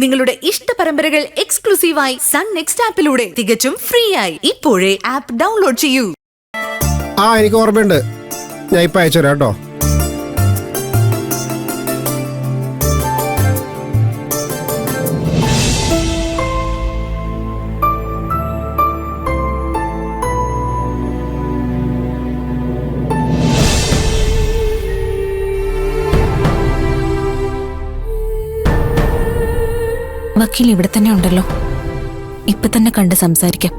നിങ്ങളുടെ ഇഷ്ട പരമ്പരകൾ എക്സ്ക്ലൂസീവായി സൺ നെക്സ്റ്റ് ആപ്പിലൂടെ തികച്ചും ഫ്രീ ആയി ഇപ്പോഴേ ആപ്പ് ഡൗൺലോഡ് ചെയ്യൂ. എനിക്ക് ഓർമ്മയുണ്ട്, ഞാൻ ഇപ്പൊ അയച്ചുതരാം കേട്ടോ. വക്കീൽ ഇവിടെ തന്നെ ഉണ്ടല്ലോ, ഇപ്പൊ തന്നെ കണ്ട് സംസാരിക്കാം.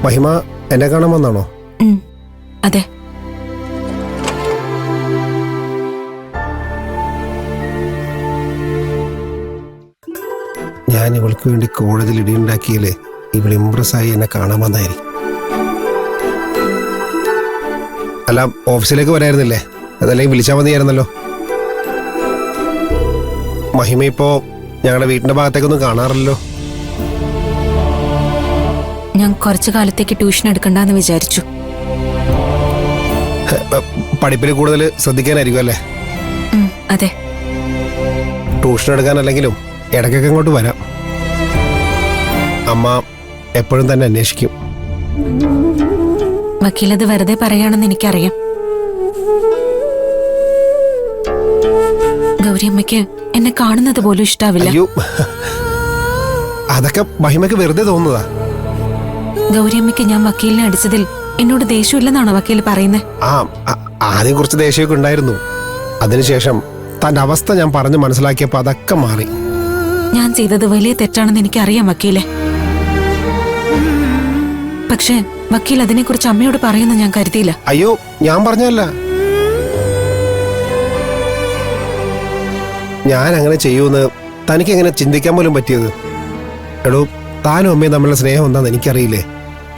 മഹിമ എന്നെ കാണാൻ വന്നാണോ? അതെ. ഞാൻ ഇവൾക്ക് വേണ്ടി കോളേജിൽ ഇടിയുണ്ടാക്കിയാലേ ഇവൾ ഇംപ്രസ്സായി എന്നെ കാണാൻ വന്നായിരിക്കും. അല്ല, ഓഫീസിലേക്ക് വരായിരുന്നില്ലേ? അതല്ലെങ്കിൽ വിളിച്ചാൽ മതിയായിരുന്നല്ലോ. മഹിമ ഇപ്പോ ഞങ്ങളുടെ വീടിന്റെ ഭാഗത്തേക്കൊന്നും കാണാറില്ലല്ലോ. ഞാൻ കുറച്ചു കാലത്തേക്ക് ട്യൂഷൻ എടുക്കണ്ടെന്ന് വിചാരിച്ചു. പഠിപ്പിൽ കൂടുതൽ ശ്രദ്ധിക്കാനായിരിക്കും അല്ലേ? അതെ. ട്യൂഷൻ എടുക്കാനല്ലെങ്കിലും ഇടയ്ക്കൊക്കെ അങ്ങോട്ട് വരാം. അമ്മ എപ്പോഴും തന്നെ അന്വേഷിക്കും. വക്കീലത് വെറുതെ പറയാണെന്ന് എനിക്കറിയാം. ഗൗരിയമ്മയ്ക്ക് എന്നെ കാണുന്നത് പോലും ഇഷ്ടാവില്ല. അയ്യോ, അതൊക്കെ മഹിമയ്ക്ക് വെറുതെ തോന്നുന്നതാ. ഗൗരിയമ്മയ്ക്ക് ഞാൻ വക്കീലിനെ അടിച്ചതിൽ എന്നോട് ദേഷ്യമില്ലെന്നാണോ വക്കീൽ പറയുന്നത്? ആദ്യം കുറച്ച് ദേഷ്യമൊക്കെ ഉണ്ടായിരുന്നു. അതിനുശേഷം തന്റെ അവസ്ഥ ഞാൻ പറഞ്ഞു മനസ്സിലാക്കിയപ്പോ അതൊക്കെ മാറി. ഞാൻ ചെയ്തത് വലിയ തെറ്റാണെന്ന് എനിക്കറിയാം വക്കീലെ. പക്ഷേ വക്കീൽ അതിനെക്കുറിച്ച് അമ്മയോട് പറയുന്ന ഞാൻ കരുതിയില്ല. അയ്യോ, ഞാൻ പറഞ്ഞല്ല. ഞാൻ അങ്ങനെ ചെയ്യൂന്ന് തനിക്ക് എങ്ങനെ ചിന്തിക്കാൻ പോലും പറ്റിയത്? എടോ, താനും അമ്മയും തമ്മിലുള്ള സ്നേഹം എന്താന്ന് എനിക്കറിയില്ലേ.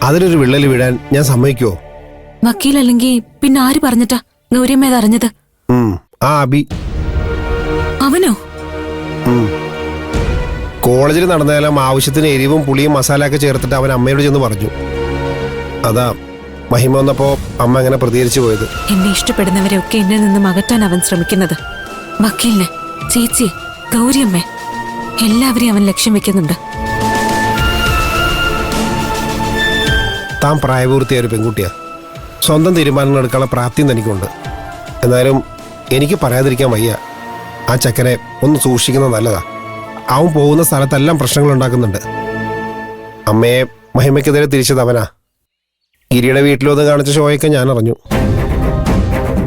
അതിലൊരു വിള്ളൽ വീഴാൻ ഞാൻ സമ്മതിക്കുവോ? വക്കീലല്ലെങ്കിൽ പിന്നെ ആര് പറഞ്ഞിട്ടാ ഗൗരിയമ്മ അറിഞ്ഞത്? അബി. അവനോ? കോളേജിൽ നടന്നാലും ആവശ്യത്തിന് എരിവും പുളിയും മസാല ഒക്കെ ചേർത്തിട്ട് അവൻ അമ്മയോട് ചെന്ന് പറഞ്ഞു. അതാ മഹിമ വന്നപ്പോ അമ്മ അങ്ങനെ പ്രതികരിച്ചു പോയത്. എന്നെ ഇഷ്ടപ്പെടുന്നവരെയൊക്കെ എന്നിൽ നിന്നും അകറ്റാൻ അവൻ ശ്രമിക്കുന്നത്. വക്കീലിനെ, ചേച്ചി, ഗൗരിയമ്മ എല്ലാവരെയും അവൻ ലക്ഷ്യം വെക്കുന്നുണ്ട്. താൻ പ്രായപൂർത്തിയായ ഒരു പെൺകുട്ടിയാ. സ്വന്തം തീരുമാനങ്ങൾ എടുക്കാനുള്ള പ്രാപ്തിയും തനിക്കുണ്ട്. എന്നാലും എനിക്ക് പറയാതിരിക്കാൻ വയ്യ. ആ ചക്കനെ ഒന്ന് സൂക്ഷിക്കുന്നത് നല്ലതാ. അവൻ പോകുന്ന സ്ഥലത്തെല്ലാം പ്രശ്നങ്ങൾ ഉണ്ടാക്കുന്നുണ്ട്. അമ്മയെ മഹിമയ്ക്കെതിരെ തിരിച്ചത് അവനാ. ഗിരിയുടെ വീട്ടിലൊന്ന് കാണിച്ച ഷോയൊക്കെ ഞാൻ അറിഞ്ഞു.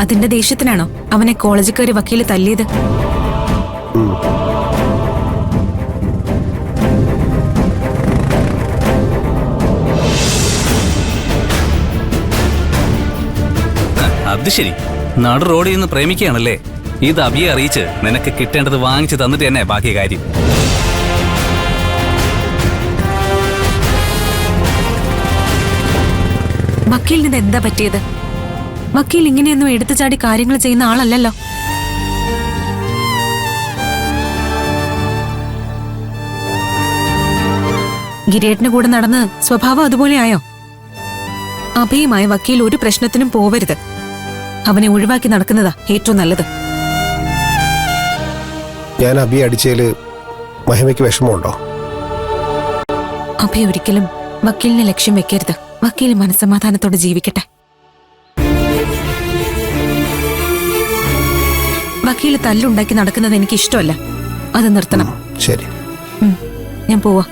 അതിന്റെ ദേഷ്യത്തിനാണോ അവനെ കോളേജിൽ കയറി വക്കീല് തല്ലിയത്? അത് ശരി, നടു റോഡിൽ നിന്ന് പ്രേമിക്കുകയാണല്ലേ? ഇത് അബിയെ അറിയിച്ച് നിനക്ക് കിട്ടേണ്ടത് വാങ്ങിച്ചു തന്നിട്ട് തന്നെ ബാക്കി കാര്യം. വക്കീലിന് എന്താ പറ്റിയത്? വക്കീൽ ഇങ്ങനെയൊന്നും എടുത്തു ചാടി കാര്യങ്ങൾ ചെയ്യുന്ന ആളല്ലല്ലോ. ഗിരിയേട്ടന് കൂടെ നടന്ന് സ്വഭാവം അതുപോലെ ആയോ? അഭയമായ വക്കീൽ ഒരു പ്രശ്നത്തിനും പോവരുത്. അവനെ ഒഴിവാക്കി നടക്കുന്നതാ ഏറ്റവും നല്ലത്. ഞാൻ അബി അടിച്ചതില് മഹിമയ്ക്ക് വിഷമമുണ്ടോ? അഭി ഒരിക്കലും വക്കീലിനെ ലക്ഷ്യം വെക്കരുത്. വക്കീൽ മനസ്സമാധാനത്തോടെ ജീവിക്കട്ടെ. വക്കീൽ തല്ലുണ്ടാക്കി നടക്കുന്നത് എനിക്ക് ഇഷ്ടമല്ല. അത് നിർത്തണം. ശരി, ഞാൻ പോവാ.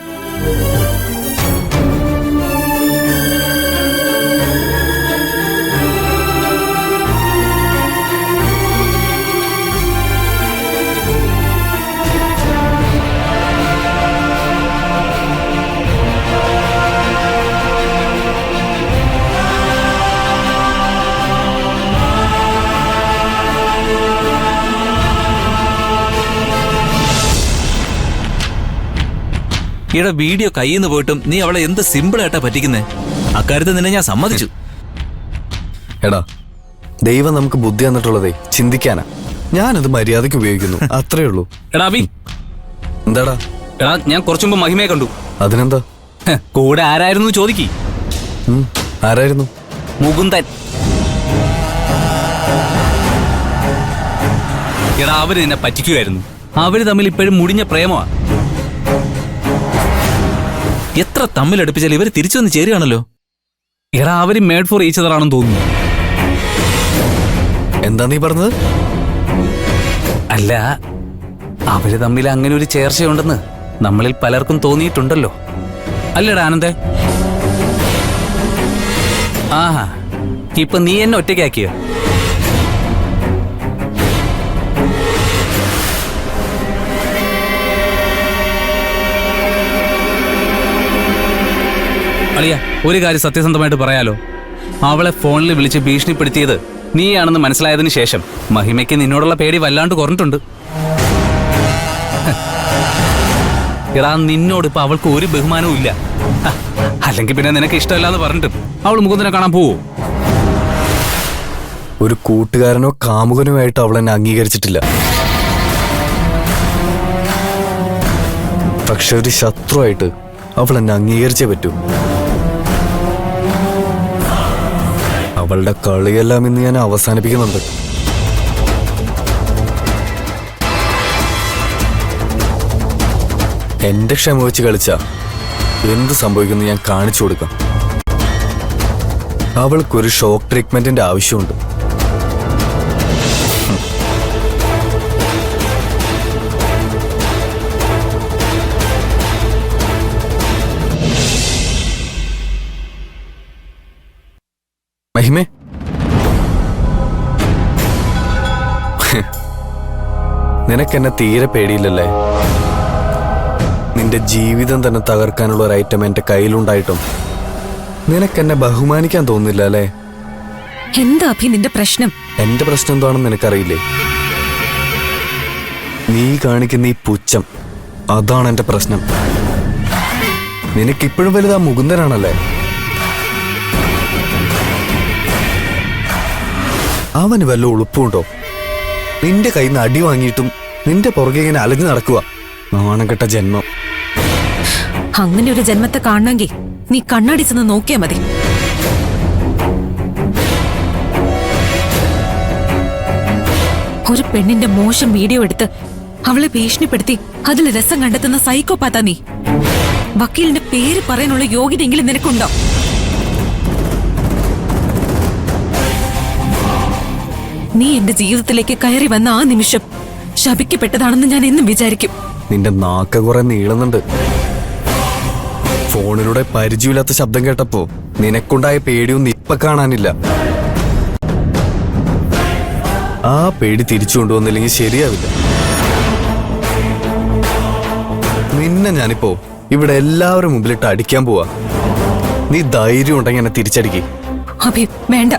ഈടെ വീഡിയോ കയ്യിൽ നിന്ന് പോയിട്ടും നീ അവളെ എന്ത് സിമ്പിൾ ആയിട്ടാ പറ്റിക്കുന്നേ? അക്കാര്യത്തിൽ നിന്നെ ഞാൻ സമ്മതിച്ചു. എടാ, ദൈവം നമുക്ക് ബുദ്ധി തന്നിട്ടുള്ളതേ ചിന്തിക്കാനാ. ഞാനത് മര്യാദയ്ക്ക് ഉപയോഗിക്കുന്നു, അത്രേ ഉള്ളൂ. എടാ അബി, എന്താടാ? എടാ ഞാൻ കുറച്ചു മുമ്പ് മഹിമയെ കണ്ടു. അതിനെന്താ? കൂടെ ആരായിരുന്നു ചോദിക്കി. ആരായിരുന്നു? മുകുന്ദൻ. എടാ അവര് നിന്നെ പറ്റിക്കുമായിരുന്നു. അവര് തമ്മിൽ ഇപ്പോഴും മുടിഞ്ഞ പ്രേമമാ. എത്ര തമ്മിലടുപ്പിച്ചാൽ ഇവര് തിരിച്ചു വന്ന് ചേരുകയാണല്ലോ. എടാ അവര് മേഡ് ഫോർ ഈച്ച് അതർ ആണെന്ന് തോന്നുന്നു. എന്താ നീ പറഞ്ഞത്? അല്ല, അവര് തമ്മിൽ അങ്ങനെ ഒരു ചേർച്ചയുണ്ടെന്ന് നമ്മളിൽ പലർക്കും തോന്നിയിട്ടുണ്ടല്ലോ. അല്ലടാ ആനന്ദേ? ആഹാ, ഇപ്പൊ നീ എന്നെ ഒറ്റയ്ക്കാക്കിയോ? അളിയ, ഒരു കാര്യം സത്യസന്ധമായിട്ട് പറയാലോ. അവളെ ഫോണിൽ വിളിച്ച് ഭീഷണിപ്പെടുത്തിയത് നീയാണെന്ന് മനസ്സിലായതിനു ശേഷം മഹിമയ്ക്ക് നിന്നോടുള്ള പേടി വല്ലാണ്ട് കുറഞ്ഞിട്ടുണ്ട്. എടാ നിന്നോട് ഇപ്പൊ അവൾക്ക് ഒരു ബഹുമാനവും ഇല്ല. അല്ലെങ്കിൽ പിന്നെ നിനക്ക് ഇഷ്ടമല്ലാന്ന് പറഞ്ഞിട്ടും അവൾ മുകുന്ദനെ കാണാൻ പോവോ? ഒരു കൂട്ടുകാരനോ കാമുകനോ ആയിട്ട് അവൾ എന്നെ അംഗീകരിച്ചിട്ടില്ല. പക്ഷെ ഒരു ശത്രുവായിട്ട് അവൾ എന്നെ അംഗീകരിച്ചേ പറ്റൂ. അവളുടെ കളിയെല്ലാം ഇന്ന് ഞാൻ അവസാനിപ്പിക്കുന്നുണ്ട്. എന്റെ ക്ഷമ വെച്ച് കളിച്ച എന്ത് സംഭവിക്കുന്നു ഞാൻ കാണിച്ചു കൊടുക്കാം. അവൾക്കൊരു ഷോക്ക് ട്രീറ്റ്മെന്റിന്റെ ആവശ്യമുണ്ട്. മഹിമേ, നിനക്കെന്നെ തീരെ പേടിയില്ലല്ലേ? നിന്റെ ജീവിതം തന്നെ തകർക്കാനുള്ള ഒരു ഐറ്റം എന്റെ കയ്യിലുണ്ടായിട്ടും നിനക്കെന്നെ ബഹുമാനിക്കാൻ തോന്നുന്നില്ല അല്ലേ? എന്താ അഭി നിന്റെ പ്രശ്നം? എന്റെ പ്രശ്നം എന്താണെന്ന് നിനക്കറിയില്ലേ? നീ കാണിക്കുന്ന ഈ പുച്ഛം, അതാണ് എന്റെ പ്രശ്നം. നിനക്കിപ്പോഴും വലുതാ മുകുന്ദനാണല്ലേ? അവന് വല്ല ഉളുപ്പുണ്ടോ? നിന്റെ കയ്യിൽ നിന്ന് അടി വാങ്ങിയിട്ടും നിന്റെ പുറകെ ഇങ്ങനെ അലഞ്ഞു നടക്കുക. നാണംകെട്ട ജന്മം. അങ്ങനെ ഒരു ജന്മത്തെ കാണണമെങ്കിൽ നീ കണ്ണാടി ചെന്ന് നോക്കിയാ മതി. ഒരു പെണ്ണിന്റെ മോശം വീഡിയോ എടുത്ത് അവളെ ഭീഷണിപ്പെടുത്തി അതിൽ രസം കണ്ടെത്തുന്ന സൈക്കോപാത്താ നീ. വക്കീലിന്റെ പേര് പറയാനുള്ള യോഗ്യതയെങ്കിലും നിനക്കുണ്ടോ? നീ എന്റെ ജീവിതത്തിലേക്ക് കയറി വന്ന ആ നിമിഷം ശപിക്കപ്പെട്ടതാണെന്ന് ഞാൻ എന്നും വിചാരിക്കും. നിന്റെ നാക്ക കുറെ നീളുന്നുണ്ട്. ഫോണിലൂടെ പരിചയമില്ലാത്ത ശബ്ദം കേട്ടപ്പോ നിനക്കുണ്ടായ പേടിയൊന്നും ഇപ്പൊ കാണാനില്ല. ആ പേടി തിരിച്ചു കൊണ്ടുവന്നില്ലെങ്കിൽ ശരിയാവില്ല. നിന്നെ ഞാനിപ്പോ ഇവിടെ എല്ലാവരും മുമ്പിലിട്ട് അടിക്കാൻ പോവാ. നീ ധൈര്യം ഉണ്ടെങ്കിൽ എന്നെ തിരിച്ചടിക്ക്. അഭി വേണ്ട.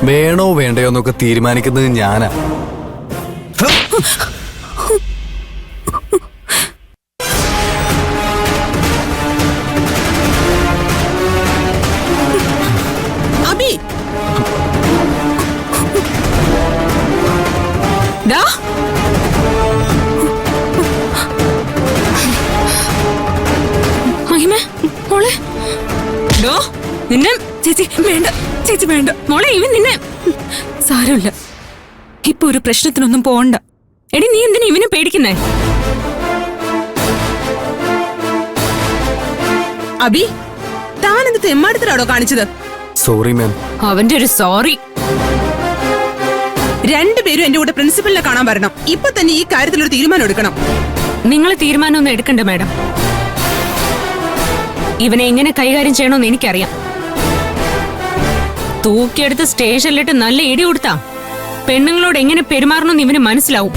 വേണോ വേണ്ടയോ എന്നൊക്കെ തീരുമാനിക്കുന്നത് ഞാനാ. അബി ഡാ മഹിമ മോളെ. ഡോ നിന്നെ. ചേച്ചി വേണ്ട, ചേച്ചി വേണ്ട മോളെ. ഇവൻ നിന്നെ. സാരമില്ല, ഇപ്പൊ ഒരു പ്രശ്നത്തിനൊന്നും പോണ്ട. എടി നീ എന്തിനാ ഇവനെ പേടിക്കുന്നേ? അബി താൻ എന്ത് തെമ്മാടിത്തരാണോ കാണിച്ചത്? Sorry ma'am. അവന്റെ ഒരു സോറി. രണ്ടുപേരും എന്റെ കൂടെ പ്രിൻസിപ്പലിനെ കാണാൻ വരണം. ഇപ്പൊ തന്നെ ഈ കാര്യത്തിൽ ഒരു തീരുമാനം എടുക്കണം. നിങ്ങൾ തീരുമാനമൊന്നും എടുക്കണ്ട മാഡം. ഇവനെ എങ്ങനെ കൈകാര്യം ചെയ്യണമെന്ന് എനിക്കറിയാം. തൂക്കിയെടുത്ത് സ്റ്റേഷനിലിട്ട് നല്ല ഇടി കൊടുത്താ പെണ്ണുങ്ങളോട് എങ്ങനെ പെരുമാറണമെന്ന് ഇവന് മനസ്സിലാവും.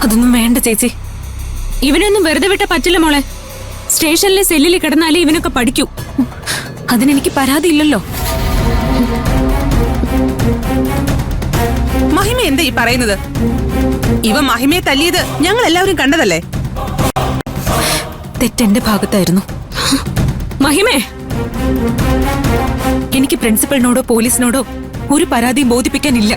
അതൊന്നും വേണ്ട ചേച്ചി. ഇവനൊന്നും വെറുതെ വിട്ട പറ്റില്ല മോളെ. സ്റ്റേഷനിലെ സെല്ലിൽ കിടന്നാലേ ഇവനൊക്കെ പഠിക്കൂ. അതിനെനിക്ക് പരാതിയില്ലല്ലോ. മഹിമ എന്താ ഈ പറയുന്നത്? ഇവ മഹിമയെ തല്ലിയത് ഞങ്ങൾ എല്ലാവരും കണ്ടതല്ലേ? തെറ്റെന്റെ ഭാഗത്തായിരുന്നു. മഹിമേ, എനിക്ക് പ്രിൻസിപ്പലിനോടോ പോലീസിനോടോ ഒരു പരാതിയും ബോധിപ്പിക്കാനില്ല.